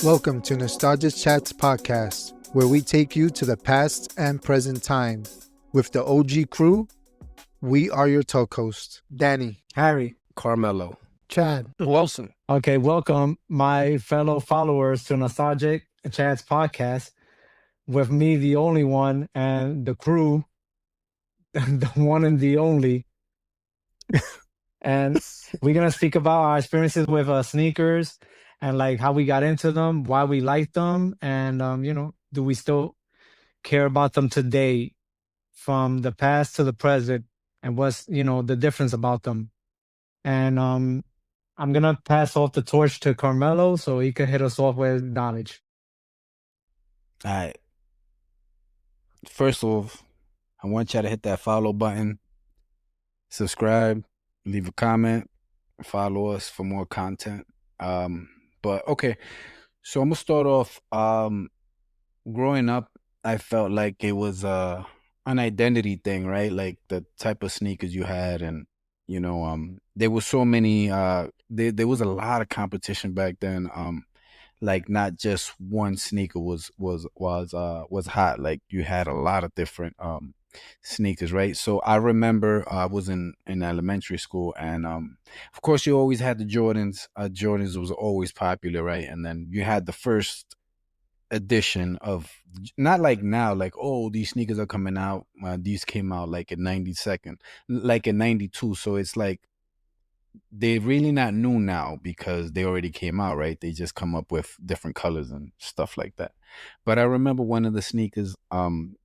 Welcome to Nostalgia Chats podcast, where we take you to the past and present time. With the OG crew, we are your talk hosts, Danny, Harry, Carmelo, Chad, Wilson. Okay, welcome my fellow followers to Nostalgic Chats podcast. With me, the only one, and the crew, the one and the only. And we're gonna speak about our experiences with sneakers and like how we got into them, why we like them, and do we still care about them today, from the past to the present, and what's the difference about them. And I'm gonna pass off the torch to Carmelo so he can hit us off with knowledge. All right. First off, I want y'all to hit that follow button, subscribe, leave a comment, follow us for more content. But okay, so I'm gonna start off. Growing up, I felt like it was an identity thing, right? Like the type of sneakers you had, and there was so many. There was a lot of competition back then. Like not just one sneaker was hot. Like you had a lot of different sneakers, right? So I remember I was in elementary school, and of course you always had the Jordans. Jordans was always popular, right? And then you had the first edition of, not like now, like, oh, these sneakers are coming out. These came out like in 92nd, like in 92. So it's like they're really not new now because they already came out, right? They just come up with different colors and stuff like that. But I remember one of the sneakers in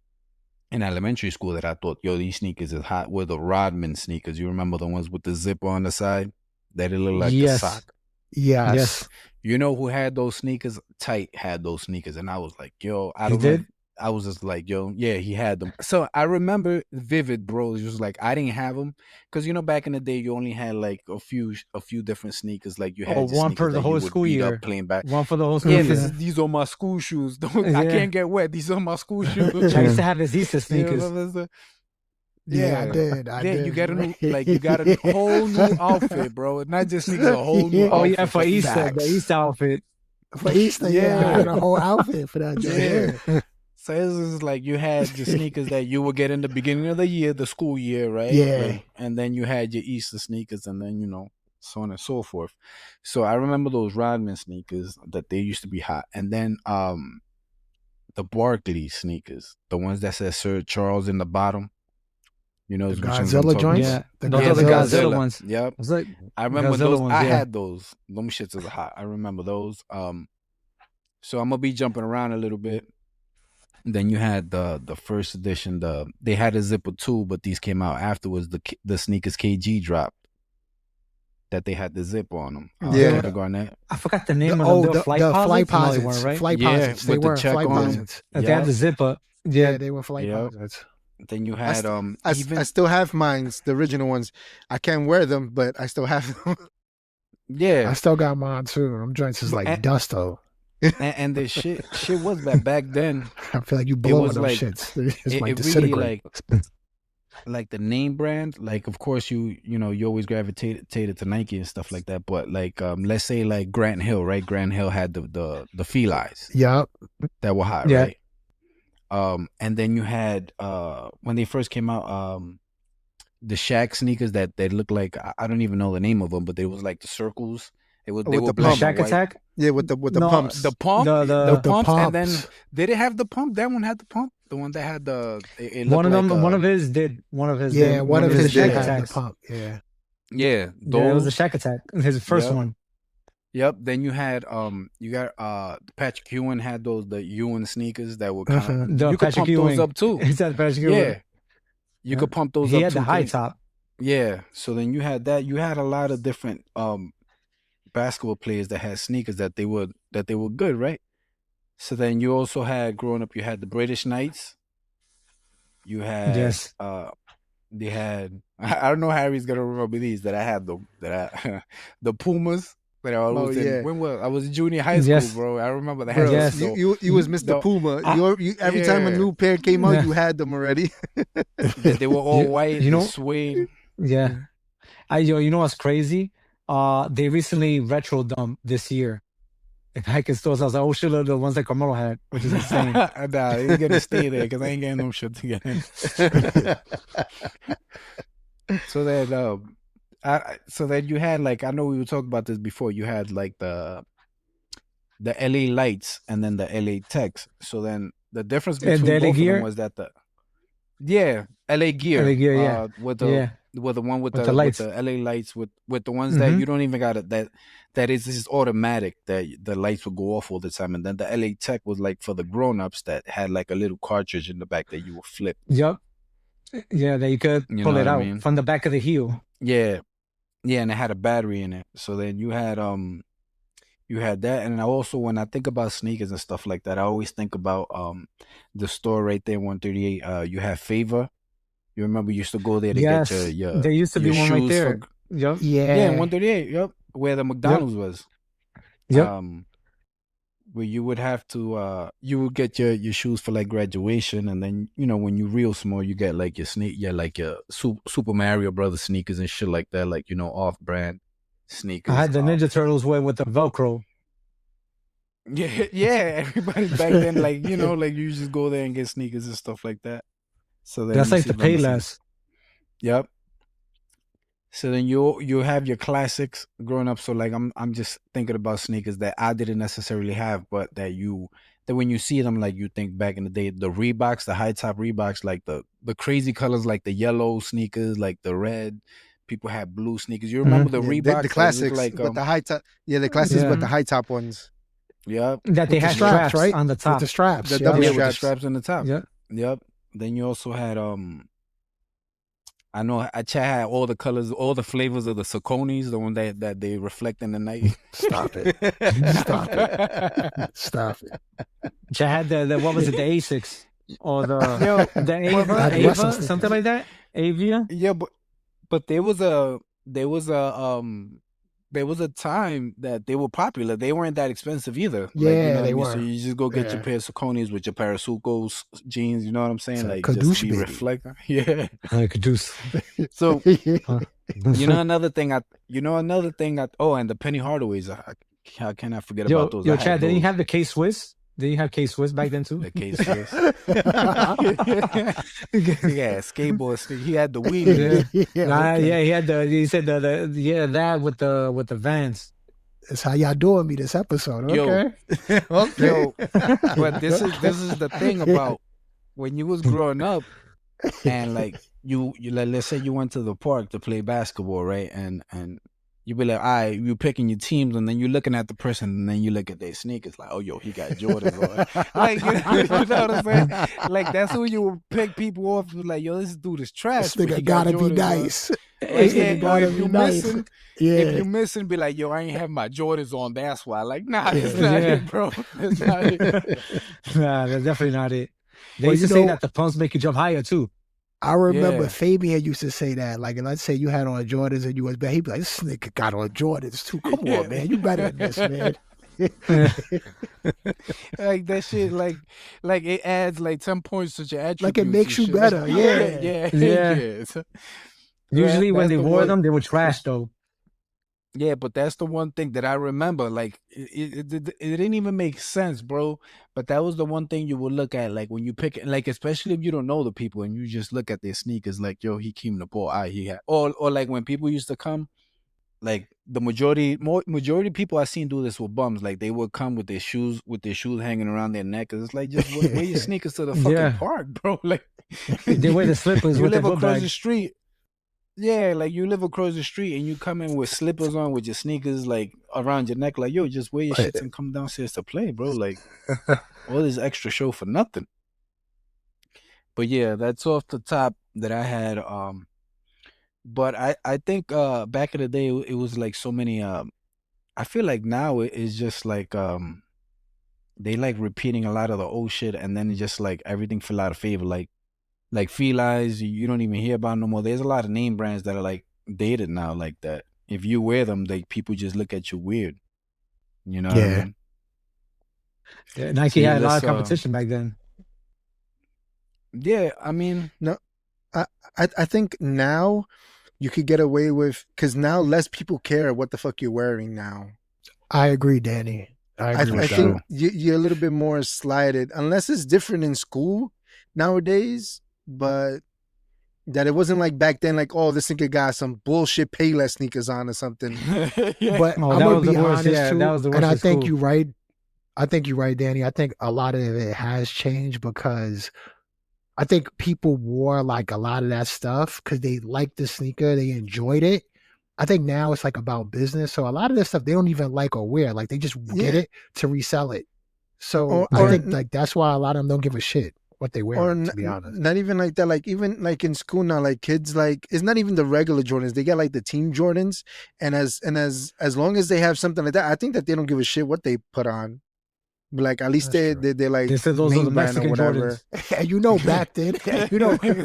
elementary school that I thought, yo, these sneakers is hot, were the Rodman sneakers. You remember the ones with the zipper on the side that it looked like a sock? Yes. You know who had those sneakers? Tight had those sneakers, and I was like, yo, He did? I was just like, yo, yeah, he had them. So I remember vivid, bro. It was like I didn't have them because back in the day you only had like a few different sneakers. Like you had your one for sneakers the that whole you would school beat year. up playing back. One for the whole school. Yeah, year. these are my school shoes. I Yeah. can't get wet. These are my school shoes. I used to have his Easter sneakers. I did. You got you got a whole new outfit, bro. Not just sneakers, a whole new Oh outfit. yeah, for Easter, Facts. the Easter outfit. For Easter, yeah, I had a whole outfit for that. Yeah. So it was like you had the sneakers that you would get in the beginning of the year, the school year, right? Yeah. Like, and then you had your Easter sneakers, and then so on and so forth. So I remember those Rodman sneakers that they used to be hot, and then the Barkley sneakers, the ones that said Sir Charles in the bottom. The which ones Godzilla I'm talking joints? Yeah, The those are the Godzilla. Godzilla ones. Yep. It's like I remember Godzilla those. ones, I yeah. had those. Them shits was hot. I remember those. So I'm gonna be jumping around a little bit. Then you had the first edition. They had a zipper too, but these came out afterwards. The sneakers KG dropped that they had the zip on them. Yeah. The Garnett. I forgot the name of them. The Flight flight posits? No, they posits. weren't, right? Flight Yeah, posits. They with the were check flight on 'em. posits. They had the zipper. Yeah, they were flight Yep. posits. Then you I, had st- even I still have mines, the original ones. I can't wear them, but I still have them. yeah. I still got mine too. Them joints is like And- dust though. and the shit was back then. I feel like you blowing was them like- shits. They just It might really disintegrate. like the name brand, like of course you always gravitated to Nike and stuff like that, but like let's say like Grant Hill, right? Grant Hill had the Felines Yep. that were hot, Yeah. right? And then you had when they first came out, the Shaq sneakers that they looked like, I don't even know the name of them, but they was like the circles. They With were the black The and Shack white. Attack. Yeah, with the No, pumps. The pump, The- the the pumps, and then pumps. did it have the pump? That one had the pump. The one that had it One of looked them. like, One of his did. One of his. Yeah, did. one of his his did had have the attacks. pump. Yeah. yeah, those. Yeah, it was a Shack Attack. His first Yep. one. Yep. Then you had Patrick Ewing had the Ewing sneakers that were kind of The you could Patrick pump Ewing. those up too. He said Patrick Ewing. Yeah, you could pump those He up had too. the high top. Yeah. So then you had that. You had a lot of different basketball players that had sneakers that they were good, right? So then you also had, growing up, you had the British Knights. You had Yes. they had I don't know how Harry's gonna remember these that I had the Pumas that I was in. yeah. When I was in junior high school, Yes. bro. I remember that. Bro, Yes. you was Mr. No. Puma. I- Every time a Yeah. new pair came out, Yeah. you had them already. They were all white, you know- and suede. Yeah. You know what's crazy? They recently retroed them this year. in Hike stores. I was like, oh shit, look, the ones that Carmelo had, which is insane. Nah, it's gonna stay there because I ain't getting no shit to get in. So that so that you had like, I know we were talking about this before. You had like the LA Lights and then the LA Techs. So then the difference And between the LA both of Gear? them was that LA Gear, LA Gear, yeah. with Yeah. the one with With the the lights. LA Lights with the ones that Mhm. you don't even got that is just automatic, that the lights would go off all the time. And then the LA Tech was like for the grown-ups that had like a little cartridge in the back that you would flip. Yup. Yeah, that you could You pull know it what I out mean? from the back of the heel. Yeah. Yeah, and it had a battery in it. So then you had that. And I also, when I think about sneakers and stuff like that, I always think about the store right there, 138. You have Favor. You remember you used to go there to Yes, get your there used to be one right shoes there. Yup. yeah, Yeah. 138. Yep, where the McDonald's was. Yep. Where you would have to you would get your shoes for like graduation, and then when you're real small, you get like your Super Mario Brothers sneakers and shit like that, like off-brand sneakers. I had the Ninja Turtles way with the Velcro. Yeah, everybody back then, like like you just go there and get sneakers and stuff like that. So then That's you like see the pay them- less. Yep. So then you have your classics growing up. So like I'm just thinking about sneakers that I didn't necessarily have, but that when you see them, like you think back in the day, the Reeboks, the high top Reeboks, like the crazy colors, like the yellow sneakers, like the red. People had blue sneakers. You remember the Yeah, Reeboks? the that look classics, like but the high top. Yeah, the classics, Yeah. but the high top ones. Yep. That they With the had straps, straps right? on the With top. the straps. The yeah. double Yeah, with the straps. straps on the top. Yep. Yep. Then you also had I know I had all the colors, all the flavors of the Sauconys, the one that they reflect in the night. Stop it. Stop it. Stop it. I had the what was it, the Asics or the Yo, the I'd Ava, wrestle sneakers. something like that. Avia. Yeah, but there was a time that they were popular. They weren't that expensive either. Yeah, what they I mean? were. So you just go get your Yeah. pair of Sauconys with your pair of Sucos jeans. You know what I'm saying? It's a Like Kadoosh just be baby. reflect. Yeah. I could do. So another thing. Oh, and the Penny Hardaways. How can I forget Yo, about those? yo, I had Chad, didn't you those. have the K Swiss? Didn't you have K Swiss back then too? The case Swiss? Yeah, skateboard stick. He had the weed. Yeah. Nah, okay. yeah, he had he said that with the Vans. That's how y'all doing me this episode. Yo. Okay. Yo, but this is the thing about when you was growing up, and like you like, let's say you went to the park to play basketball, right? And you be like, all right, you picking your teams, and then you're looking at the person, and then you look at their sneakers, like, oh, yo, he got Jordans on. Like, you know what I'm saying? Like, that's who you would pick people off. Like, yo, this dude is trash. This but he nigga got gotta be Jordans on. nice. Like, This yeah, nigga gotta if be you nice. missing, Yeah. if you missing, be like, yo, I ain't have my Jordans on. That's why. Like, nah, that's not Yeah. it, bro. That's not it. Nah, that's definitely not it. They Well, used to you say know- that the pumps make you jump higher too. I remember Yeah. Fabian used to say that. Like, and let's say you had on Jordans and you was bad. He'd be like, this nigga got on Jordans too. Come Yeah. on, man. You better than this, man. Like that shit, like it adds like 10 points to your attributes. Like, it makes and you shit. better, yeah. yeah, Yeah. yeah. So- Usually when that's they the wore one- them, they were trash though. Yeah, but that's the one thing that I remember. Like it didn't even make sense, bro. But that was the one thing you would look at, like when you pick, like especially if you don't know the people and you just look at their sneakers, like yo, he came to ball, he had, or like when people used to come, like the majority people I seen do this with bums, like they would come with their shoes hanging around their neck, 'cause it's like just wear your sneakers to the fucking Yeah. park, bro. Like They wear the slippers you with the live book across bag. the street. Yeah, like you live across the street and you come in with slippers on with your sneakers like around your neck, like yo, just wear your shits and come downstairs to play, bro. Like all this extra show for nothing. But yeah, that's off the top that I had. But I think back in the day it was like so many. I feel like now it's just like they like repeating a lot of the old shit, and then just like everything fell out of favor. Like Felines, you don't even hear about no more. There's a lot of name brands that are like dated now, like that. If you wear them, like people just look at you weird. You know what I Yeah. mean? Yeah, Nike So, had a lot let's, of competition back then. Yeah, I mean, I think now you could get away with, because now less people care what the fuck you're wearing now. I agree, Danny. I I, agree I with think that. you're a little bit more slighted, unless it's different in school nowadays. But that it wasn't like back then, like, oh, this nigga got some bullshit Payless sneakers on or something. Yeah. But Oh, I'm that gonna was the be worst. honest Yeah, that too, was the and worst I at think school. you're right. I think you're right, Danny. I think a lot of it has changed because I think people wore like a lot of that stuff because they liked the sneaker, they enjoyed it. I think now it's like about business. So a lot of this stuff they don't even like or wear. Like they just get Yeah, it to resell it. So or I or Yeah. think like that's why a lot of them don't give a shit what they or wearing, to be honest. not even like that. Like even like in school now, like kids, like it's not even the regular Jordans. They get like the team Jordans, and as long as they have something like that, I think that they don't give a shit what they put on. But like at least That's true. they like They said those are the name brand or Mexican whatever. Jordans. And you know back then,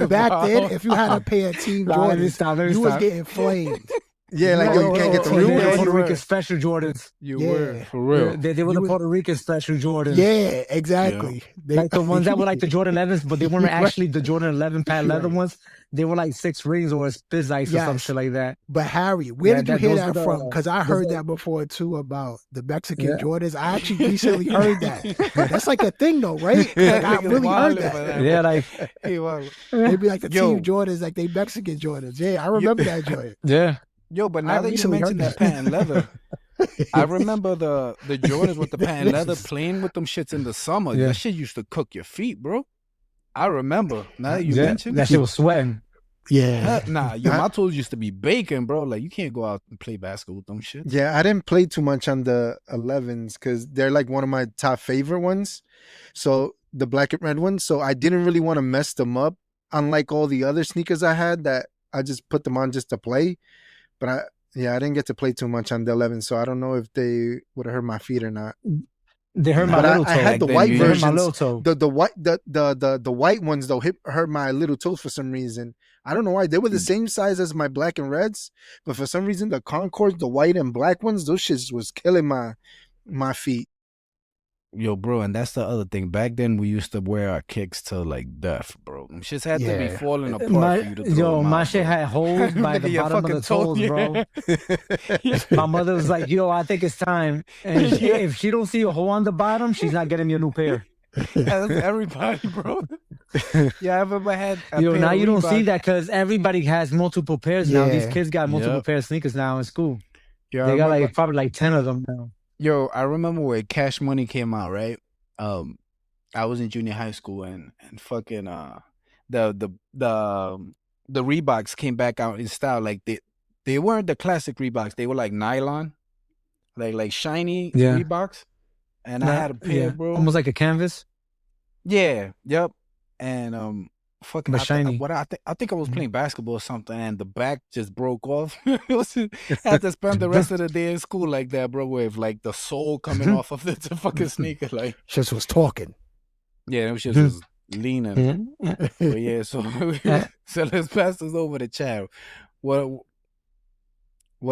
back then, if you had a pair of Team Nah, let me Jordans, stop. Let me you was stop. getting flamed. Yeah, You like had yo, to you get can't get the They real were the Yeah, one. Puerto you Rican were. special Jordans. You Yeah. were for real. They were You the was, Puerto Rican special Jordans. yeah, exactly. They, Like the ones that were like the Jordan 11s, but they weren't Right. actually the Jordan 11 pad You're leather right. ones. They were like 6 rings or Spizz Ice or some Yes. shit like that. But Harry, where Yeah, did you hear those were that from? Because I those heard are- that before too about the Mexican Yeah. Jordans. I actually recently heard that. That's like a thing though, right? Like I Niggas really heard wildin' for that. Yeah, like He wildin'. They be like the Yo. Team Jordans, like they Mexican Jordans. Yeah, I remember that joint. yeah. Yo, but I now that you recently heard mentioned that that. patent leather, I remember the Jordans with the patent leather playing with them shits in the summer. Yeah. That shit used to cook your feet, bro. I remember. Now that you Yeah, mentioned that shit was sweating. Yeah. nah, yo, my toes used to be baking, bro. Like you can't go out and play basketball with them shits. Yeah, I didn't play too much on the 11s because they're like one of my top favorite ones. So the black and red ones. So I didn't really want to mess them up. Unlike all the other sneakers I had that I just put them on just to play. But I didn't get to play too much on the 11. So I don't know if they would have hurt my feet or not. They hurt my But little toe. I had Like the then white you- They hurt my versions. little toe. The white the white ones though hurt my little toes for some reason. I don't know why. They were the same size as my black and reds, but for some reason the Concords, the white and black ones, those shits was killing my feet. Yo, bro, and that's the other thing. Back then, we used to wear our kicks to like death, bro. Them shits had to be Yeah. falling apart for you to throw them My out, shit bro. had holes by the Your bottom of fucking the toes, toe, bro. My mother was like, "Yo, I think it's time." And if she don't see a hole on the bottom, she's not getting me a new pair. That's everybody, bro. Yeah, I've ever had. A Yo, pair now of you don't see Reeboks. that because everybody has multiple pairs now. These Yeah. kids got multiple Yep. pairs of sneakers now in school. Yo, I They got remember- like probably like 10 of them now. Yo, I remember when Cash Money came out, right? I was in junior high school and fucking the Reeboks came back out in style. Like they weren't the classic Reeboks. They were like nylon, like shiny Yeah. Reeboks. And I had a pair, bro. Almost like a canvas. Yeah, yep. And fucking But shiny. I think I was playing basketball or something, and the back just broke off. I had to spend the rest of the day in school like that, bro, with like the sole coming off of the fucking sneaker. Like, Just was talking. yeah, it was just leaning. But yeah, so so let's pass this over to Chad. What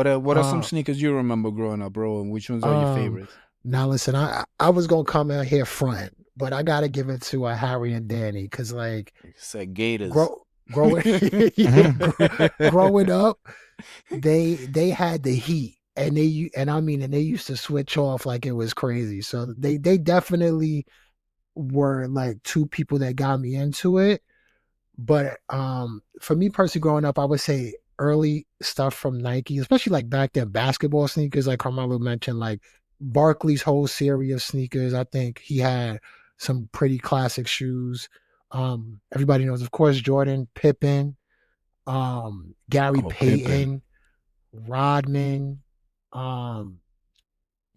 are some sneakers you remember growing up, bro, and which ones are your favorites? Now listen, I was gonna come out here front, but I gotta give it to Harry and Danny because like Said Gators. growing up, they had the heat and they used to switch off like it was crazy. So they definitely were like two people that got me into it. But for me personally growing up, I would say early stuff from Nike, especially like back then basketball sneakers, like Carmelo mentioned, like Barkley's whole series of sneakers. I think he had some pretty classic shoes. Everybody knows, of course, Jordan, Pippen, Gary Oh, Payton, Rodman.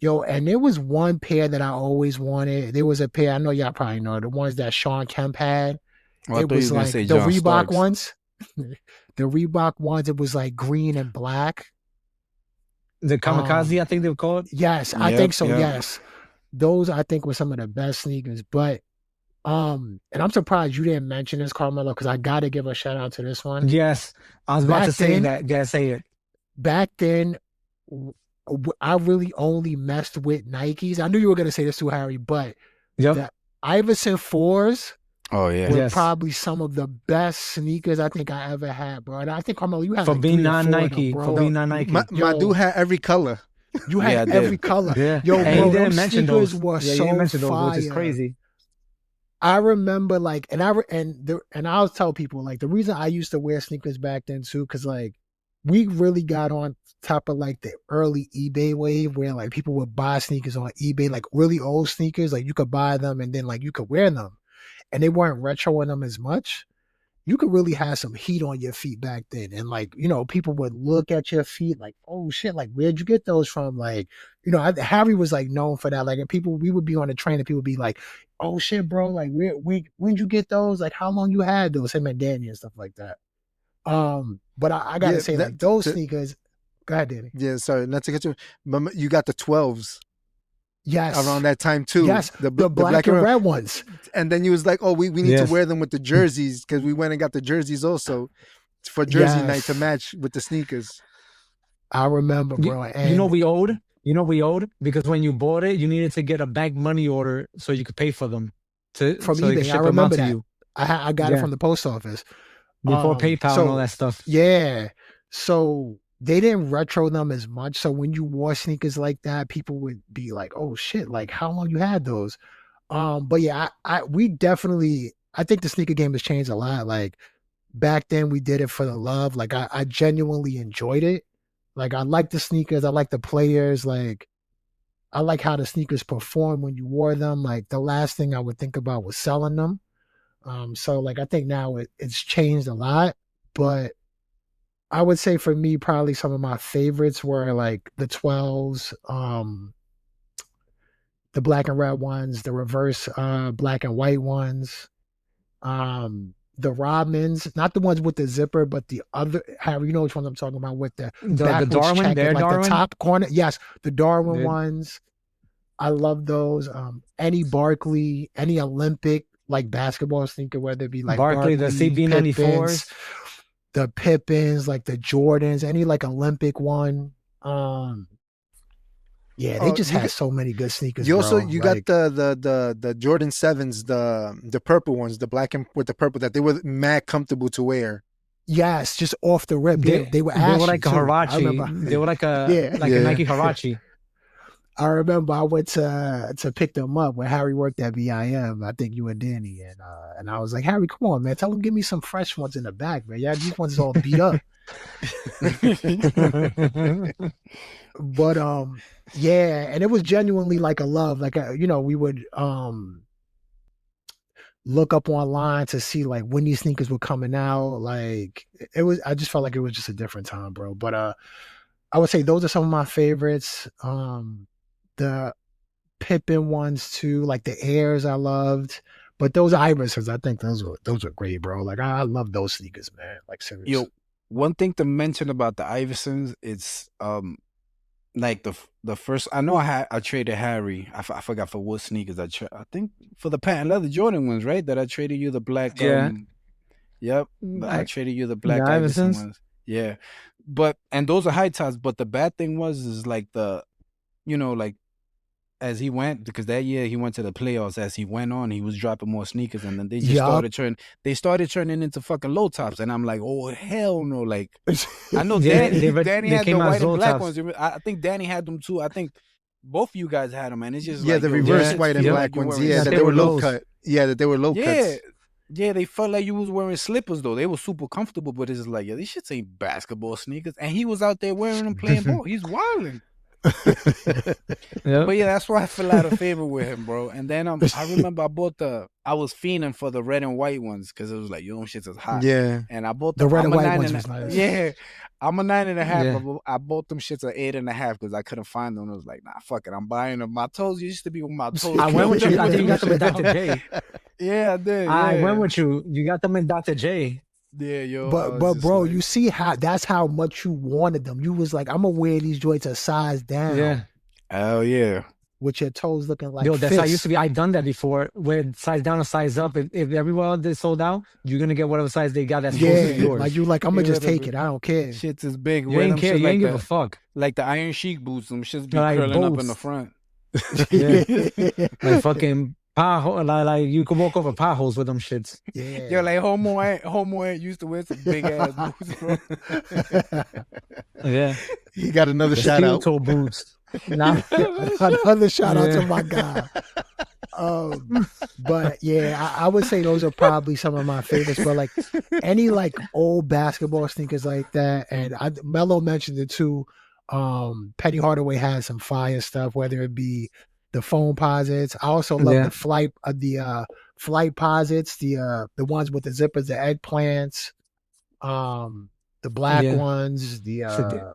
Yo, and there was one pair that I always wanted. There was a pair, I know y'all probably know, the ones that Sean Kemp had. Oh, I It thought you was gonna like say the John Reebok Starks. ones. The Reebok ones, it was like green and black. The Kamikaze, I think they were called. Yes, I Yep, think so. yep. Yes, those I think were some of the best sneakers. But and I'm surprised you didn't mention this, Carmelo, because I got to give a shout out to this one. Yes, I was about Back to say then- that. Yeah, say it. Back then, I really only messed with Nikes. I knew you were gonna say this too, Harry, but Yep. That- Iverson 4s Oh yeah. were Yes. probably some of the best sneakers I think I ever had, bro. And I think Carmelo, you had For like being 3 or 4 of them, non-Nike. bro. For being non-Nike. My Yo. dude had every color. You Yeah, I had did. every color. Yeah. Yo, And bro, he them didn't mention sneakers those. were Yeah, he so didn't mention those, which is fire. crazy. I remember like, and I'll tell people like the reason I used to wear sneakers back then too, because like we really got on top of like the early eBay wave where like people would buy sneakers on eBay, like really old sneakers, like you could buy them and then like you could wear them, and they weren't retroing them as much. You could really have some heat on your feet back then. And like, people would look at your feet like, oh shit, like where'd you get those from? Like, Harry was like known for that. Like we would be on the train and people would be like, oh shit, bro, like when'd you get those? Like how long you had those? Him and Danny and stuff like that. But I gotta say, like those sneakers. Go ahead, Danny. Yeah, sorry, not to get you, but you got the 12s. Yes. Around that time too. Yes, the black and red ones. And then you was like, oh, we need to wear them with the jerseys because we went and got the jerseys also for jersey night to match with the sneakers. I remember, bro. And you know we owed because when you bought it, you needed to get a bank money order so you could pay for them from eBay. I remember that. You. I got it from the post office before PayPal and all that stuff. Yeah, so they didn't retro them as much. So when you wore sneakers like that, people would be like, "Oh shit! Like how long you had those?" But yeah, I think the sneaker game has changed a lot. Like back then, we did it for the love. Like I genuinely enjoyed it. Like I like the sneakers. I like the players. Like I like how the sneakers perform when you wore them. Like the last thing I would think about was selling them. So like I think now it's changed a lot, but I would say for me, probably some of my favorites were like the 12s, the black and red ones, the reverse black and white ones, the Rodmans, not the ones with the zipper, but the other. Harry, you know which ones I'm talking about with the Darwin, check, like Darwin? the top corner. Yes, the Darwin ones. I love those. Any Barkley, any Olympic like basketball sneaker, whether it be like Barkley, the CB94s. The Pippins, like the Jordans, any like Olympic one. Yeah, they just had so many good sneakers. You also bro. got the Jordan 7s, the purple ones, the black and with the purple, that they were mad comfortable to wear. Yes, just off the rip. They were like a Huarache. They were like a Nike Huarache. I remember I went to pick them up when Harry worked at BIM. I think you and Danny, and I was like, Harry, come on, man, tell him give me some fresh ones in the back, man. Yeah, these ones all beat up. But yeah, and it was genuinely like a love. Like we would look up online to see like when these sneakers were coming out. Like it was, I just felt like it was just a different time, bro. But I would say those are some of my favorites. The Pippin ones too, like the Airs I loved. But those Iversons, I think those are great, bro. Like I love those sneakers, man. Like seriously. Yo, one thing to mention about the Iversons, it's like the first. I know I traded Harry. I forgot for what sneakers I think for the patent leather Jordan ones, right? That I traded you the black. Yeah. Yep. I traded you the black Iverson ones. Yeah. And those are high tops. But the bad thing is like like as he went, because that year he went to the playoffs, as he went on, he was dropping more sneakers, and then they just started turning into fucking low tops, and I'm like, oh hell no! Like I know Danny had the white and black ones. I think Danny had them too. I think both of you guys had them, and it's just the reverse white and black ones. Yeah, that they were low cut. Yeah, that they were low cuts. Yeah, they felt like you was wearing slippers though. They were super comfortable, but it's just like, these shits ain't basketball sneakers, and he was out there wearing them playing ball. He's wilding. But yeah, that's why I fell out of favor with him, bro. And then I remember I was fiending for the red and white ones because it was like, them shits is hot. Yeah. And I bought the red and white ones was nice. Yeah. I'm a 9.5. Yeah. I bought them shits at 8.5 because I couldn't find them. I was like, nah, fuck it, I'm buying them. My toes used to be with my toes. I went with you. I think you got them in Dr. J. Yeah, I did. Yeah. I went with you. You got them in Dr. J. Yeah, yo. But bro, like, you see that's how much you wanted them. You was like, I'm gonna wear these joints a size down. Yeah. Oh yeah. With your toes looking like that's how I used to be. I've done that before. Where size down or size up. If everywhere they sold out, you're gonna get whatever size they got that's supposed to be yours. Like I'm gonna just take it. I don't care. Shit's is big. You ain't care. You ain't give a fuck. Like the Iron Sheik boots, them shits be curling up in the front. Yeah. Like fucking like you could walk over potholes with them shits. Yeah. Yo, like Homo ain't used to wear some big ass boots, bro. Yeah. He got another shout out. Toe boots. Nah. Another shout out to Yeah. my guy. But yeah, I would say those are probably some of my favorites. But like any like old basketball sneakers like that, and Melo mentioned it too. Penny Hardaway has some fire stuff, whether it be the foam posits. I also love Yeah. the flight posits, the ones with the zippers, the eggplants, the black Yeah. ones, So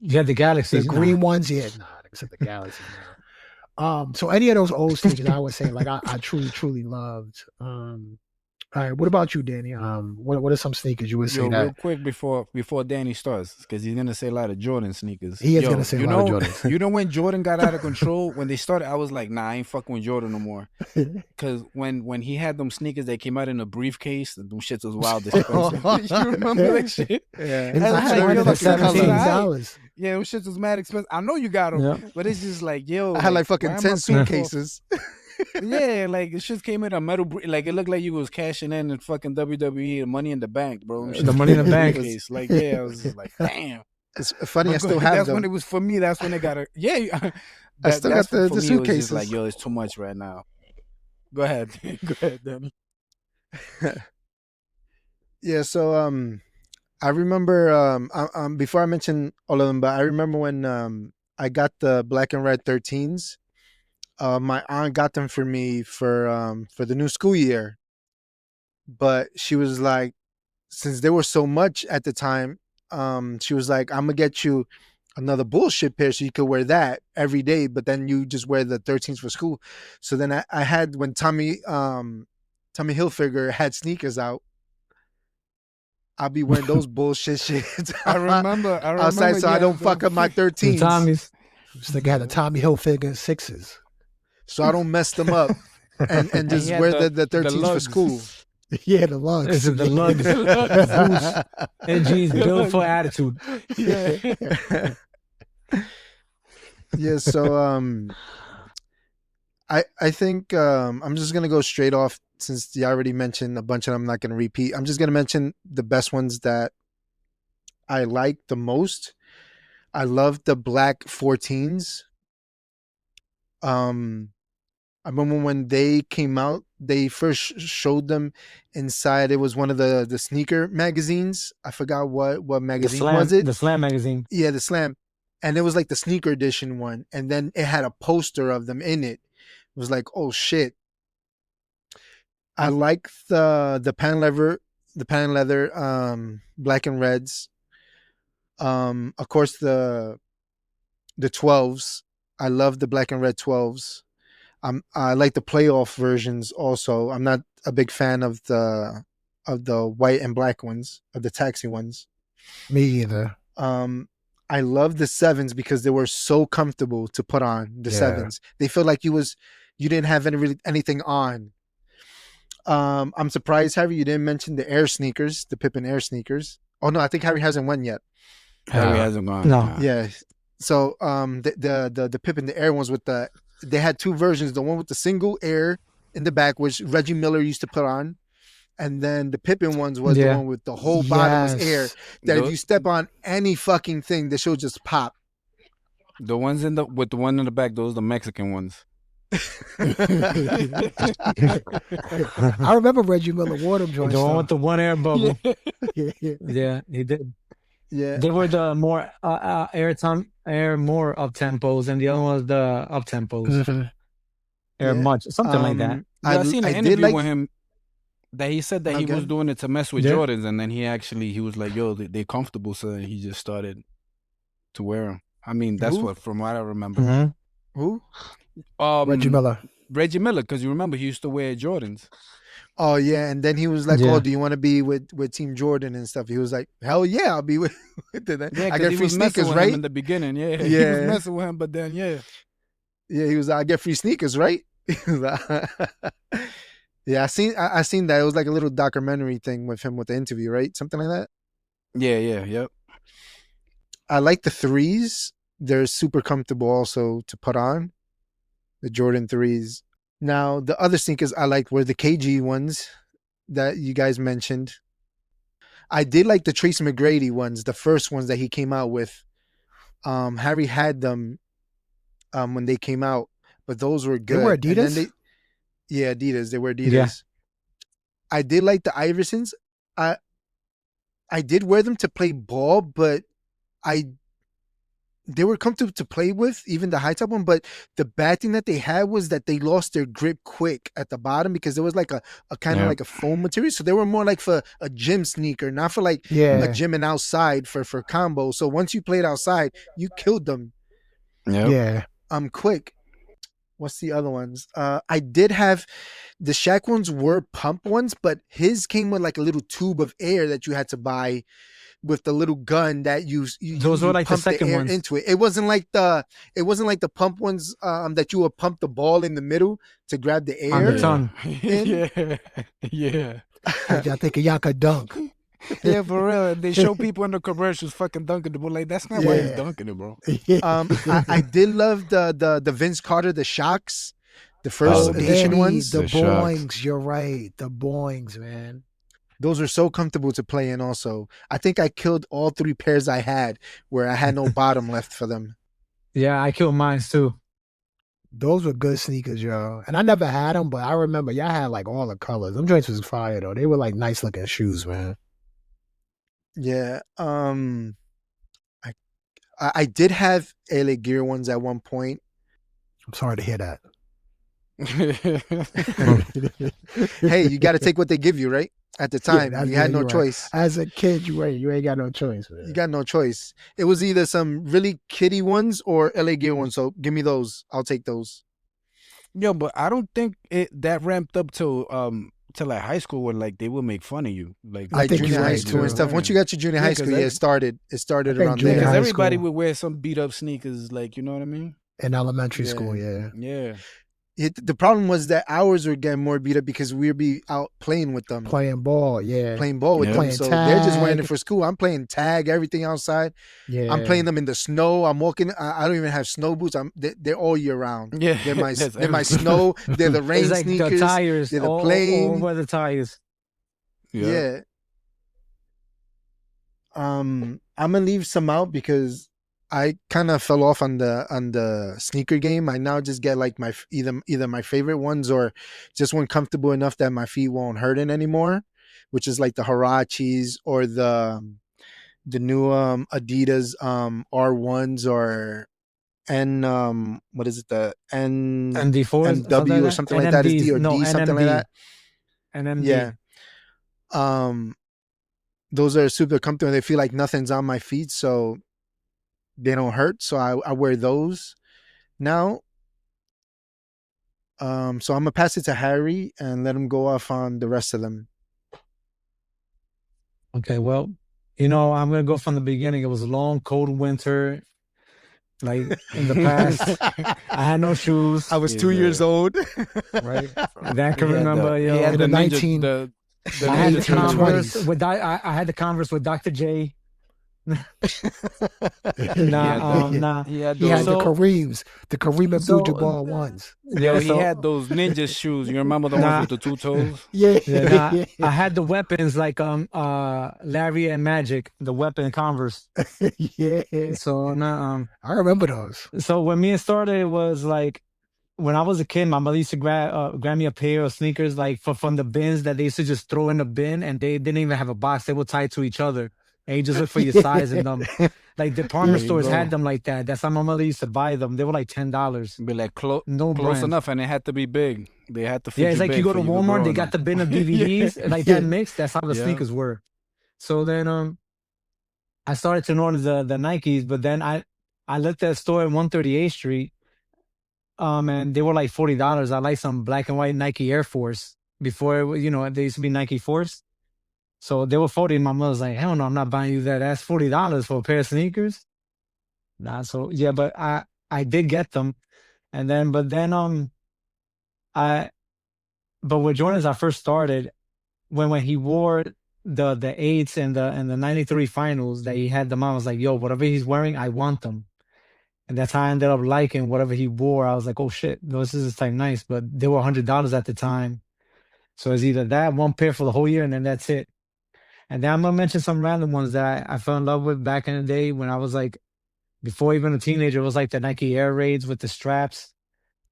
you had the Galaxies. the Nah. green ones. Yeah, nah, except the Galaxy. Nah. So any of those old sneakers, I would say like I truly loved. All right, what about you, Danny? What are some sneakers you would say Yo, real that quick before Danny starts, because he's gonna say a lot of Jordan sneakers. he is Yo, gonna say you a lot know, of Jordans? you know when Jordan got out of control, when they started, I was like, nah, I ain't fucking with Jordan no more. Cause when he had them sneakers that came out in a briefcase, them shits was wild expensive. You remember that shit? Yeah. It was I like had one yo, for like, $17. Yeah, those shits was mad expensive. I know you got them, Yeah. but it's just like, yo, I had like why fucking am I 10 paying for- suitcases. Yeah, like it shit came in a metal, like it looked like you was cashing in fucking WWE Money in the Bank, bro. The Money in the Bank. Case. Like, yeah, I was just like, damn. It's funny, I But still have that's them. when it was for me. That's when they got a I still got the for me, it was just suitcases. like, yo, it's too much right now. Go ahead, go ahead, Danny. Yeah, so I remember before I mention all of them, but I remember when I got the black and red 13s. My aunt got them for me for the new school year. But she was like, since there were so much at the time, she was like, I'm gonna get you another bullshit pair so you could wear that every day, but then you just wear the 13s for school. So then I had when Tommy Hilfiger had sneakers out, I'll be wearing those bullshit shits. I remember outside, so I don't fuck up my The 13s, Tommies. This nigga had a Tommy Hilfiger sixes. so I don't mess them up and just he had wear the- the 13s for lugs. school. Yeah, the lugs. This is the lugs. And jeans built for attitude. Yeah. Yeah, so I think I'm just gonna go straight off since you already mentioned a bunch of them. I'm not gonna repeat. I'm just gonna mention the best ones that I like the most. I love the black 14s. I remember when they came out, they first showed them inside. It was one of the sneaker magazines. I forgot what The magazine Slam, was it. the Slam magazine. Yeah, the Slam. And it was like the sneaker edition one. And then it had a poster of them in it. It was like, oh shit. I like the pan leather black and reds. Of course the 12s. I love the black and red 12s. I like the playoff versions also. I'm not a big fan of the white and black ones, of the taxi ones. Me either. I love the 7s because they were so comfortable to put on. The Yeah. 7s, they feel like you didn't have anything on. I'm surprised, Harry, you didn't mention the Air sneakers, the Pippen Air sneakers. Oh no, I think Harry hasn't won yet. Harry hasn't gone. No. Nah. Yeah. So the Pippen, the Air ones they had two versions. The one with the single air in the back, which Reggie Miller used to put on, and then the Pippen ones was the Yeah. one with the whole bottom was air. Yes. That if Those- you step on any fucking thing, the show just pop. The ones with the one in the back, those are the Mexican ones. I remember Reggie Miller wore them joints. The one though. with the one air bubble. Yeah, yeah. Yeah, he did. Yeah. They were the more more up tempos, and the other one was the up tempos. Mhm. Air Yeah. much, something like that. Yeah, I seen an did interview like- with him that he said that he Okay. was doing it to mess with Yeah. Jordans, and then he was like, "Yo, they're comfortable," so he just started to wear them. I mean, that's Who? from what I remember. Mhm. Who? Reggie Miller. Reggie Miller, because you remember he used to wear Jordans. Oh yeah, and then he was like, Yeah. "Oh, do you want to be with Team Jordan and stuff?" He was like, "Hell yeah, I'll be with." them. Yeah, I 'cause get he free was messing sneakers, with right? him in the beginning. Yeah, he Yeah. was messing with him, but then yeah, Yeah, he was like, "I get free sneakers, right?" He was like- yeah, I seen that. It was like a little documentary thing with him with the interview, right? Something like that. yep. I like the 3s. They're super comfortable also to put on. The Jordan 3s. Now, the other sneakers I liked were the KG ones that you guys mentioned. I did like the Tracy McGrady ones, the first ones that he came out with. Harry had them. when they came out, but those were They were good. And then Adidas. yeah, Adidas, they were Yeah. Adidas. I did like the Iversons. I I did wear them to play ball, but I they were comfortable to play with, even the high top one. But the bad thing that they had was that they lost their grip quick at the bottom because there was like a kind of Yeah. like a foam material. So they were more like for a gym sneaker, not for like a Yeah, gym and outside for combo. So once you played outside, you killed them Yep. yeah. quick. What's the other ones? I did have the Shaq ones were pump ones, but his came with like a little tube of air that you had to buy with the little gun that Those were you like the pump the second air ones into it. It wasn't like the pump ones that you would pump the ball in the middle to grab the on the air tongue. in. Yeah. Yeah. Had y'all thinking y'all could dunk? Yeah, for real. They show people in the commercials fucking dunking the ball. Like, that's not why he's Yeah. dunking it, bro. I did love the Vince Carter, the Shocks, the first Oh, edition Danny, ones. the The Sharks. Boings. You're right. The Boings, man. Those are so comfortable to play in also. I think I killed all three pairs I had where I had no bottom left for them. Yeah, I killed mine too. Those were good sneakers, yo. And I never had them, but I remember y'all had like all the colors. Them joints was fire though. They were like nice looking shoes, man. Yeah. I did have LA Gear ones at one point. I'm sorry to hear that. Hey, you got to take what they give you, right? At the time, you had no you're right. choice. As a kid, you ain't got no choice, man. You got no choice. It was either some really kiddie ones or LA Gear ones. So give me those. I'll take those. Yo, but I don't think that ramped up to like high school where like they would make fun of you. Like I think junior you're high right, school too. and stuff. Once you got your junior Yeah, high 'cause school, yeah, they- it started. It started I think around junior there. because high everybody school. would wear some beat up sneakers, like, you know what I mean? In elementary Yeah. school, yeah. Yeah. The problem was that ours were getting more beat up because we'd be out playing with them, Playing ball, yeah. playing ball with Yeah. them. Playing So they're just wearing it tag. for school. I'm playing tag, everything outside. Yeah. I'm playing them in the snow. I'm walking. I don't even have snow boots. They're all year round. Yeah. They're my That's they're my everything. snow. They're the rain It's like the sneakers. tires, they're the all plain. weather tires. Yeah. I'm gonna leave some out because I kind of fell off on the sneaker game. I now just get like either my favorite ones or just one comfortable enough that my feet won't hurt it anymore, which is like the Harachis or the new Adidas R1s or N what is it, the ND4s, NW or something like that, is D or No, D, something like that. NMD. Yeah. Those are super comfortable. They feel like nothing's on my feet, so they don't hurt. So I wear those now. So I'm gonna pass it to Harry and let him go off on the rest of them. Okay, well, I'm gonna go from the beginning. It was a long, cold winter. Like in the past, I had no shoes. I was He's 2 years old. Right? And I can He had remember, he had In the the ninja, 19 the I had the ninja turtles. Converse with I had the Converse with Dr. J. He Nah, had the- nah. He had He had those. the So- Kareems, the Kareem So- Abdul-Jabbar ones. Yo, he so- had those ninja shoes. You remember the Nah. ones with the two toes? Yeah. Yeah, nah, I had the weapons like Larry and Magic, the weapon Converse. yeah. So nah, I remember those. so when me and started, it was like when I was a kid, my mother used to grab me a pair of sneakers like from the bins that they used to just throw in the bin, and they didn't even have a box; they were tied to each other, and you just look for your size in them. Like department There you stores go. had them like that. That's how my mother used to buy them. They were like $10. Be like No close brand. enough, and it had to be big. They had to fit Yeah, it's like big you go for to could Walmart, grow they in got the them. bin of DVDs, like Yeah. that mix. That's how the Yeah. sneakers were. So then I started to notice the Nikes, but then I looked at a store at 138th Street, and they were like $40. I like some black and white Nike Air Force before they used to be Nike Force. So they were 40, and my mother was like, "Hell no, I'm not buying you that. That's $40 for a pair of sneakers." Nah, so yeah, but I did get them, and then I but with Jordans I first started when he wore the eights and the 93 finals that he had them on. I was like, yo, whatever he's wearing, I want them. And that's how I ended up liking whatever he wore. I was like, oh shit, this is like nice, but they were $100 at the time. So it's either that one pair for the whole year and then that's it. And then I'm gonna mention some random ones that I fell in love with back in the day when I was like Before even a teenager, it was like the Nike Air Raids with the straps.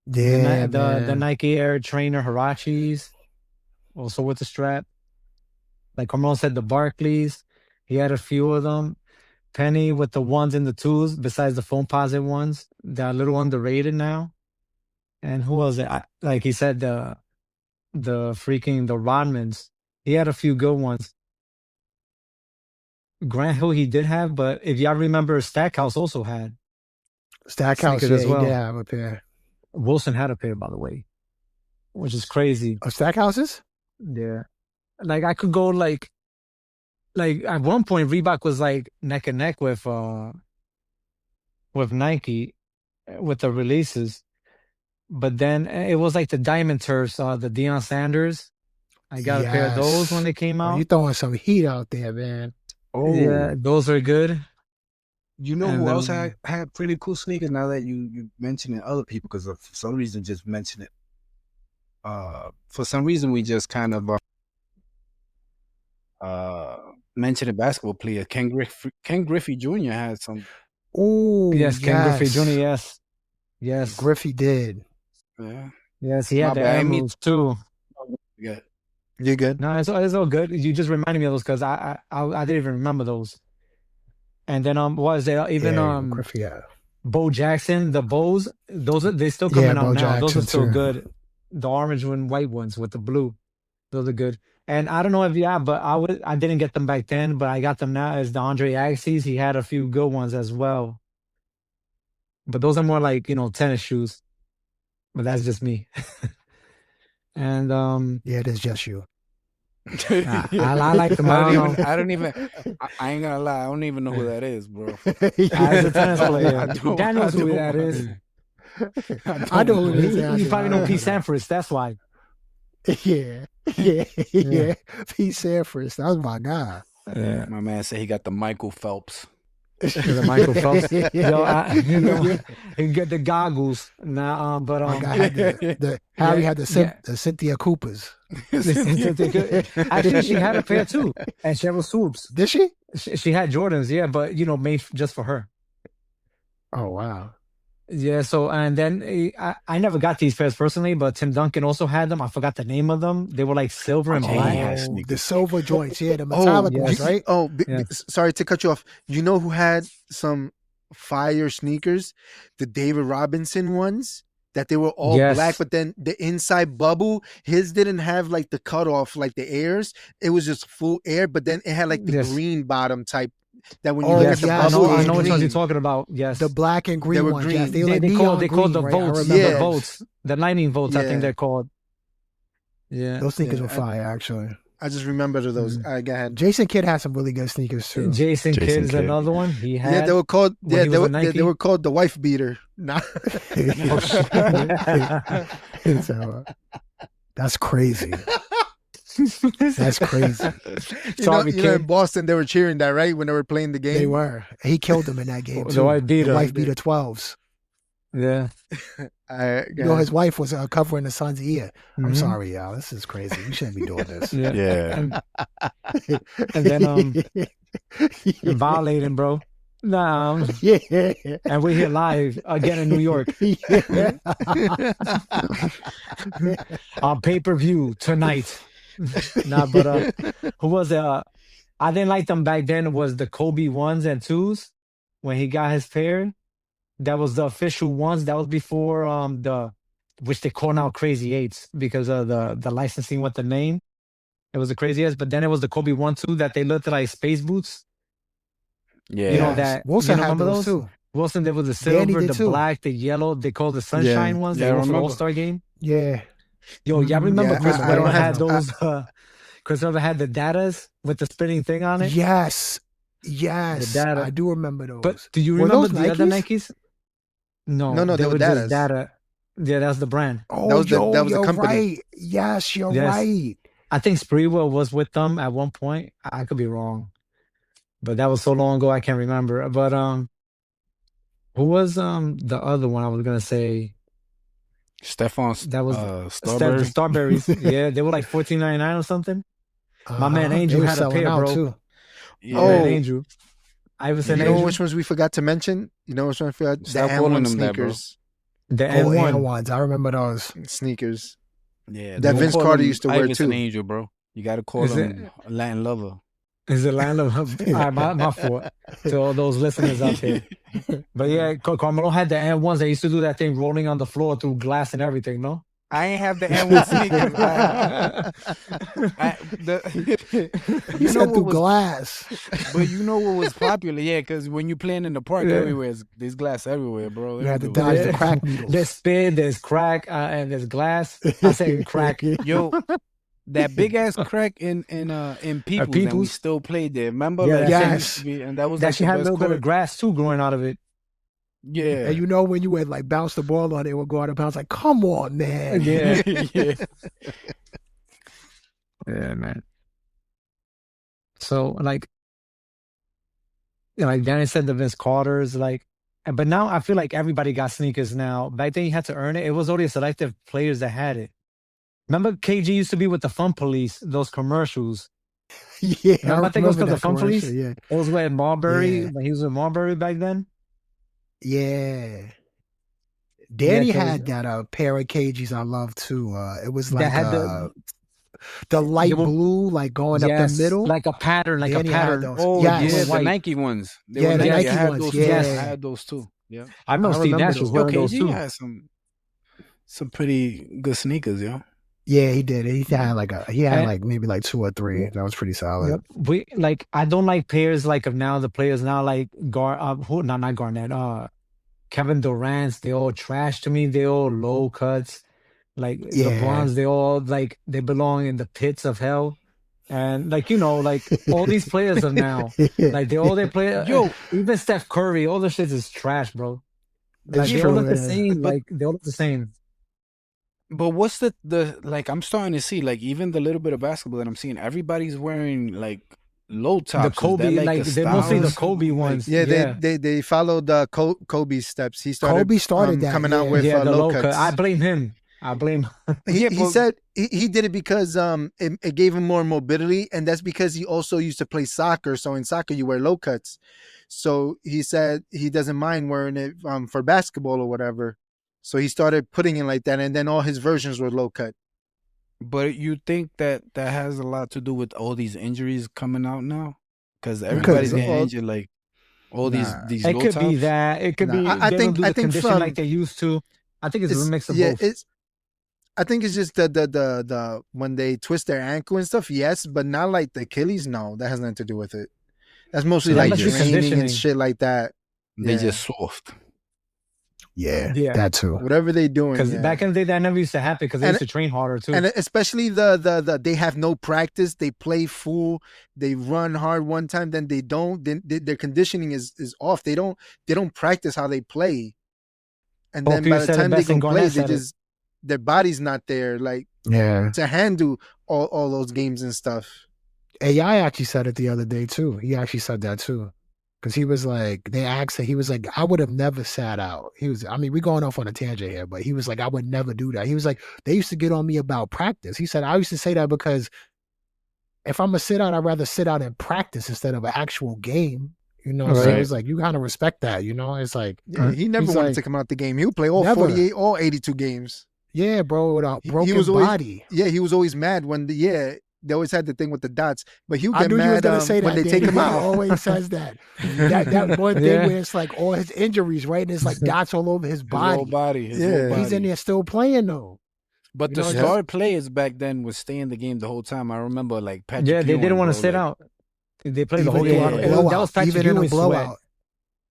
Yeah, The man. Nike Air Trainer Hirachis, also with the strap. Like Carmelo said, the Barclays. He had a few of them. Penny with the ones and the twos, besides the foam posit ones. They're a little underrated now. And who was it? Like he said, the Rodmans. He had a few good ones. Grant Hill he did have, but if y'all remember, Stackhouse also had Stackhouse, sneakers yeah, as he did well. have a pair. Wilson had a pair, by the way, which is crazy. Of Stackhouses? Yeah, like I could go like at one point Reebok was like neck and neck with Nike with the releases, but then it was like the Diamond Turfs, the Deion Sanders. I got a pair of those when Yes. they came Oh, out. you throwing some heat out there, man. Oh, Yeah, those are good. you know And who else then had pretty cool sneakers? Now that you mentioning other people, because for some reason just mention it. For some reason we just kind of mentioned a basketball player, Ken Griffey Jr. had some. Oh, yes, Ken Griffey Jr. yes. Yes, Griffey did. Yeah, yes, he my had the bad. emeralds too. Yeah. You good? No, it's all good. You just reminded me of those because I didn't even remember those. And then what is there even Yeah, Griffey, yeah. Bo Jackson, the Bows, they still Yeah, coming out Bo now. Those are Jackson, still too. good. The orange and white ones with the blue, those are good. And I don't know if but I didn't get them back then, but I got them now. As the Andre Agassi's, he had a few good ones as well. But those are more like tennis shoes. But that's just me. And Yeah, it is just you. I like them. I don't know. I don't even. I ain't gonna lie. I don't even know who that is, bro. As a tennis player, don't- Dan knows I who don't- that is. I know who it is. You probably know Pete Sam. Sampras. That's why. Yeah. Pete Sampras, that was my guy. Yeah. My man said he got the Michael Phelps. The Michael Phelps. Yo, he get the goggles now. But My guy had Harry had the Cynthia Coopers. actually, she had a pair too, and Cheryl Swoops. Did she? She had Jordans, yeah, but made just for her. Oh wow. Yeah. So and then I never got these pairs personally, but Tim Duncan also had them. I forgot the name of them. They were like silver and Okay, black. yeah. Oh, sneakers. the silver joints, yeah, the metallic yes. ones, right? Oh, Yes. sorry to cut you off. You know who had some fire sneakers? The David Robinson ones that they were all Yes. black, but then the inside bubble, his didn't have like the cutoff like the Airs. It was just full air, but then it had like the Yes. green bottom type. That when you Oh, look at Yes, the yes, bubble, I it's know which ones you're green. talking about. Yes, The black and green They were ones. green. Yes, they were they, like they neon called green, the right? votes. I The remember Yeah. votes, the lightning votes. I think Yeah. they're called. Yeah, those sneakers Yeah, were fire, actually. I just remember those. Mhm. I go ahead. Jason Kidd had some really good sneakers too. Jason Jason Kidd is Kidd. another one. He had. Yeah, they were called. when Yeah, he was with they Nike. were called the wife beater. Nah. Oh, shit. So, that's crazy. That's crazy. Sorry, in kid. Boston, they were cheering that, right? When they were playing the game. They were. He killed them in that game The too. wife beater. The wife beater 12s. Yeah. You know, his wife was covering the son's ear. I'm Mhm. sorry, y'all. This is crazy. We shouldn't be doing this. Yeah. Yeah. And then violating, bro. Nah. Yeah. And we're here live again in New York Yeah. on pay-per-view tonight. Nah, but who was it? I didn't like them back then. It was the Kobe 1s and 2s when he got his pair. That was the official ones. That was before which they call now Crazy 8s because of the licensing with the name. It was the Crazy 8s, but then it was the Kobe 1-2 that they looked like space boots. Yeah. You know that Wilson had remember those too. Wilson, there was the Danny silver, did the too. black, the yellow. They called the sunshine ones. Yeah, They I were for the remember. All-Star game. Yeah. Yo, y'all remember Yeah, Chris I Webber don't had have them. those? Chris Webber had the datas with the spinning thing on it. Yes. Yes. The data. I do remember those. But do you Were remember those the other Nikes? Nikes? No, No, they they were were just Datas. data. Yeah, that's the brand. Oh, That was the- yo, that was the you're company. right. Yes, you're Yes. right. I think Spreewell was with them at one point. I could be wrong, but that was so long ago I can't remember. But who was the other one I was gonna say? Stefan That was Starbury. the Starberries. Yeah, they were like $14.99 or something. My man They Angel were had a selling pair, out, bro. too. Yeah. My man Oh. Angel. Iverson You know Angel. which ones we forgot to mention? You know which one I forgot? The Stop calling N1 them that, bro. sneakers. The Oh, N1. ones. I remember those. Sneakers. Yeah, That don't Vince call Carter him used to wear Iverson too. Angel, bro. You got to call Is him Latin lover. Is the land of all right, my fault to all those listeners out there. But yeah, Carmelo had the N1s. They used to do that thing rolling on the floor through glass and everything, no? I ain't have the N1 sneakers. He said through glass. But you know what was popular? Yeah, because when you playing in the park, everywhere, there's glass everywhere, bro. You had to dodge the crack needles. There's spin, there's crack, and there's glass. I say crack. Yo, that big ass crack in People's, and we still played there. Remember? Yeah, like, yes. and that was That like she the had a best little bit court. of grass too growing out of it. Yeah. And you know when you would like bounce the ball on it, would go out of bounds. Like, come on, man. Yeah. Yeah. Yeah, man. So like, like Danny said, the Vince Carters, like, but now I feel like everybody got sneakers now. Back then you had to earn it. It was only selective players that had it. Remember KG used to be with the Fun Police, those commercials. Yeah, Remember, I think it was remember called the that Fun Police. commercial, yeah. It was with Marbury. Yeah. When he was with Marbury back then. Yeah. Danny Yeah, 'cause- had that pair of KGs I love too. It was That like had the light They were- blue, like going up Yes, the middle. like a pattern, like Danny a had pattern. those. Oh, Yes. yeah, the White. Nike ones. They Yeah, were the Nike. I Nike had ones, those yeah. too. I had those too. Yeah. I know I Steve remember Nash those. was Yo, wearing those KG too. had some pretty good sneakers, yo. Yeah, he did. He had And- like maybe like 2 or 3. That was pretty solid. Yep. I don't like pairs like of now the players now like not Garnett, Kevin Durant's, they all trash to me. They all low cuts. Like Yeah. LeBron's, they all like they belong in the pits of hell. And like like all these players are now like they play. Yo. Even Steph Curry, all the shit is trash, bro. Like It's they all true, look the it is. same. But- Like they all look the same. But what's the like? I'm starting to see like even the little bit of basketball that I'm seeing, everybody's wearing like low tops. The Is Kobe, that, like a they're mostly the style? Kobe ones. Yeah, they followed Kobe's steps. He started Kobe started that, coming out yeah. with Yeah, the low low cut. cuts. I blame him. He, Yeah, he but- said he did it because it gave him more mobility, and that's because he also used to play soccer. So in soccer you wear low cuts. So he said he doesn't mind wearing it for basketball or whatever. So he started putting it like that, and then all his versions were low cut. But you think that has a lot to do with all these injuries coming out now? Because everybody's getting all- injured, like all Nah. these It low could tops. be that. It could Nah, be. I They think- don't do I the think condition from- like they used to. I think it's a mix of yeah, both. I think it's just the when they twist their ankle and stuff, yes, but not like the Achilles. No, that has nothing to do with it. That's mostly So like that must be training conditioning. and shit like that. They Yeah. just soft. Yeah, Yeah. that too. Whatever they doing. Because yeah. back in the day, that never used to happen because they And- used to train harder too. And especially the they have no practice. They play full. They run hard one time, then they don't. Then their conditioning is off. They don't practice how they play. And Paul then by Pierce the said it time they best go and play, Garnett they said it. just their body's not there like Yeah. to handle all those games and stuff. AI actually said it the other day too. He actually said that too. Because he was like, they asked him, he was like, I would have never sat out. He was, I mean, we're going off on a tangent here, but he was like, I would never do that. He was like, they used to get on me about practice. He said, I used to say that because if I'm going to sit out, I'd rather sit out and practice instead of an actual game. You know, so Right. it's like, you kind of respect that, you know? It's like, Yeah, he never He's wanted like, to come out the game. He would play all never. 48, all 82 games. yeah, bro, with a He broken was always- body. Yeah, he was always mad when they always had the thing with the dots, but he would I get knew you was mad gonna say that. when they take Danny. him He out. always says that. That one thing Yeah. where it's like all his injuries, right? And it's like dots all over his His whole body. body. His Yeah. whole body. He's in there still playing though. But You the know, it's star players back then would stay in the game the whole time. I remember like Patrick Yeah, they Ewing, didn't want to bro, sit like, out. They played the Even whole game. in a That was blowout, Patrick even in a Ewing's sweat. blowout.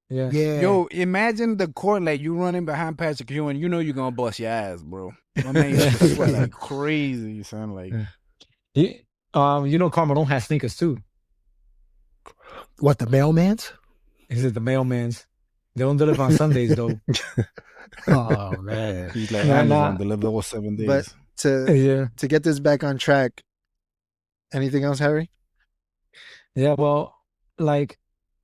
Yeah. Yeah. Yo, imagine the court like you running behind Patrick Ewing. You know you're gonna bust your ass, bro. My man used to sweat like crazy, son. Like Yeah. Carmelo has sneakers too. What, the mailman's? Is it the mailman's? They don't deliver on Sundays though. Oh man. he's like Nah, Amazon nah. deliver all 7 days. But to Yeah. to get this back on track, anything else, Harry? Yeah, well, like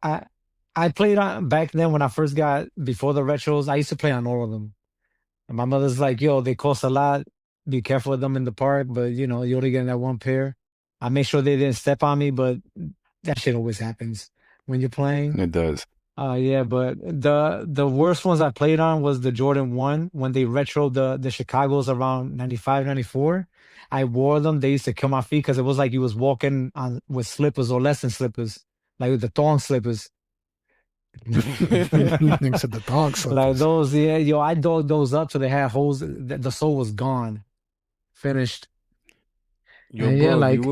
I played on back then when I first got before the retros. I used to play on all of them, and my mother's like, "Yo, they cost a lot. Be careful with them in the park, but you only getting that one pair." I made sure they didn't step on me, but that shit always happens. when you're playing. It does. Yeah, but the worst ones I played on was the Jordan 1 when they retro the Chicago's around 95, 94. I wore them. They used to kill my feet because it was like you was walking on with slippers or less than slippers, like with the thong slippers. Thanks to the dog Like slippers. those, yeah, yo, I dogged those up so they had holes. The sole was gone, finished. Yo, And yeah, bro, like if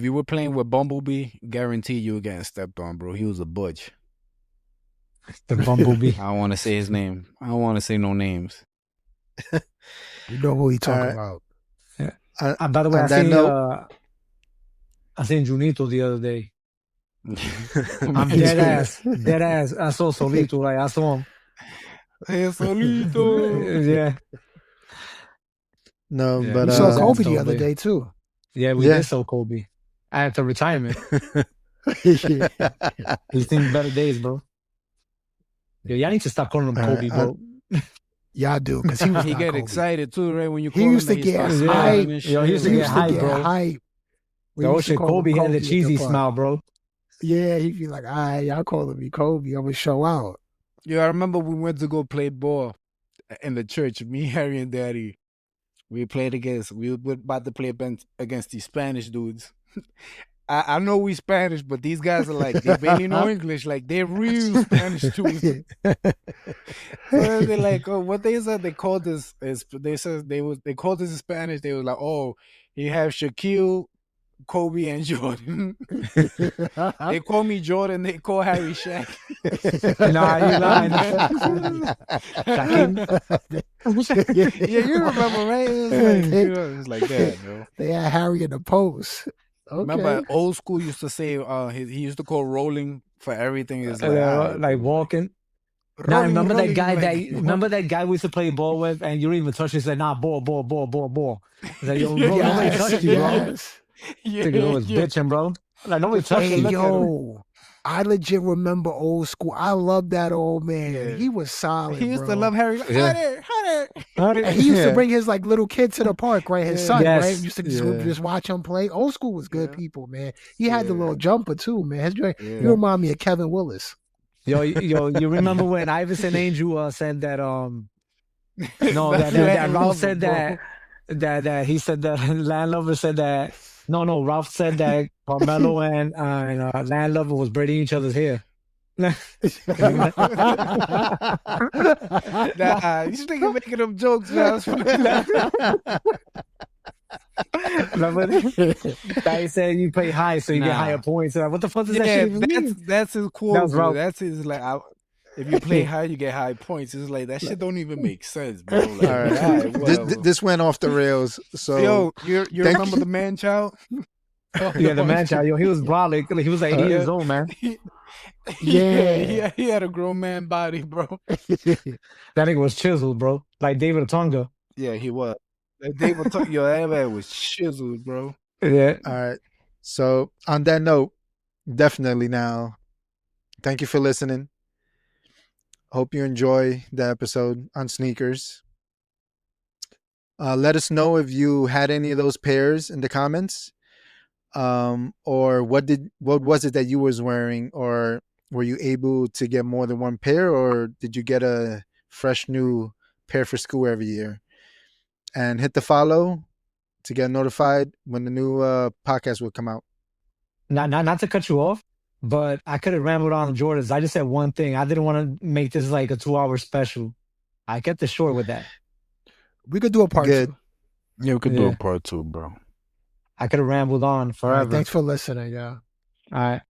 you were playing with Bumblebee, guarantee you were getting stepped on, bro. He was a butch. the Bumblebee. I don't want to say his name. I don't want to say no names. You know who he talking Alright. about. By the way, On that note, I seen Junito the other day. I'm Man, dead ass. I saw Solito, like I saw him. Hey, Solito. Yeah, no, Yeah. but We saw his Kobe ass the though, other babe. day too. Yeah, we Yeah. did sell Kobe after retirement. Yeah. He's seen better days, bro. Yo, y'all need to stop calling him All Kobe, right, bro. Y'all do, because he was He not get Kobe. excited too, right? When you He call used him, to that he get starts hype. smiling and Yo, he used to He shit. get used to hype, get bro. hype. We Yo, used to shit, call him Kobe had Kobe the at the cheesy park. smile, bro. Yeah, he'd be like, all right, y'all calling me Kobe. I'm going to show out. Yo, I remember we went to go play ball in the church. Me, Harry, and Daddy. We were about to play against these Spanish dudes. I know we Spanish, but these guys are like, they barely know English. Like, they're real Spanish dudes. So they're like, oh, what they said they called this is they called this in Spanish. They were like, oh, you have Shaquille, Kobe, and Jordan. They call me Jordan. They call Harry Shaq. Nah, you lying. Shaquille. Yeah, you remember, right? It was like that, bro. They had Harry in the post. Okay. Remember, old school used to say, he used to call rolling for everything. Is like, all right, Like bro. walking. Nah, Rolling, remember that rolling, guy like, remember that guy we used to play ball with and you didn't even touch it? He said, nah, ball. He's like, yo, bro, nobody Yes, touched you, bro. yes. Nigga was bitching, bro. Like, nobody touched Hey, you. Look at him. yo. I legit remember old school. I love that old man. Yeah. He was solid, He used bro. to love Harry. Yeah. Hunter. And he used to Yeah. bring his like little kid to the park, right? His Yeah. son, Yes. right? Used to Yeah. just watch him play. Old school was good Yeah. people, man. He had the Yeah. little jumper too, man. His joint, Yeah. You remind me of Kevin Willis. Yo, you remember when Iverson Angel said that that Latin Ralph lover, said bro. that he said that Landlover said that Ralph said that Carmelo and Landlover was braiding each other's hair. Nah, you nigga making them jokes, man. Remember that he said you play high so you get Nah. higher points. Like, what the fuck does that Yeah, shit even mean? that's his quote. That was bro. Ralph. That's his like. If you play high, you get high points. It's like that shit don't even make sense, bro. Like, all right. alright, whatever. This went off the rails. So Yo, you thank remember you. the man child? Yeah, the man child, yo, he was brolic. He was like 80 years Yeah. old, man. Yeah. he had a grown man body, bro. That nigga was chiseled, bro. Like David Otunga. Yeah, he was. Like they were talking, yo, that man was chiseled, bro. Yeah. All right. So on that note, definitely now, thank you for listening. Hope you enjoy the episode on sneakers. Let us know if you had any of those pairs in the comments. Or what was it that you was wearing, or were you able to get more than one pair, or did you get a fresh new pair for school every year? And hit the follow to get notified when the new podcast will come out. Not to cut you off, but I could have rambled on the Jordans. I just said one thing. I didn't want to make this like a 2-hour special. I kept it short with that. We could do a part Good. two. Yeah, we could do Yeah. a part 2, bro. I could have rambled on All right, forever. thanks for listening, y'all. All right.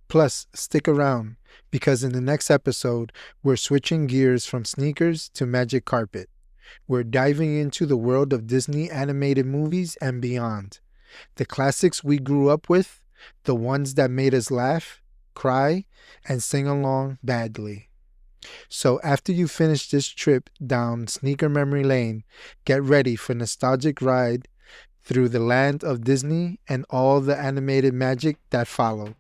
Plus, stick around because in the next episode, we're switching gears from sneakers to magic carpet. We're diving into the world of Disney animated movies and beyond. The classics we grew up with, the ones that made us laugh, cry, and sing along badly. So after you finish this trip down sneaker memory lane, get ready for nostalgic ride through the land of Disney and all the animated magic that followed.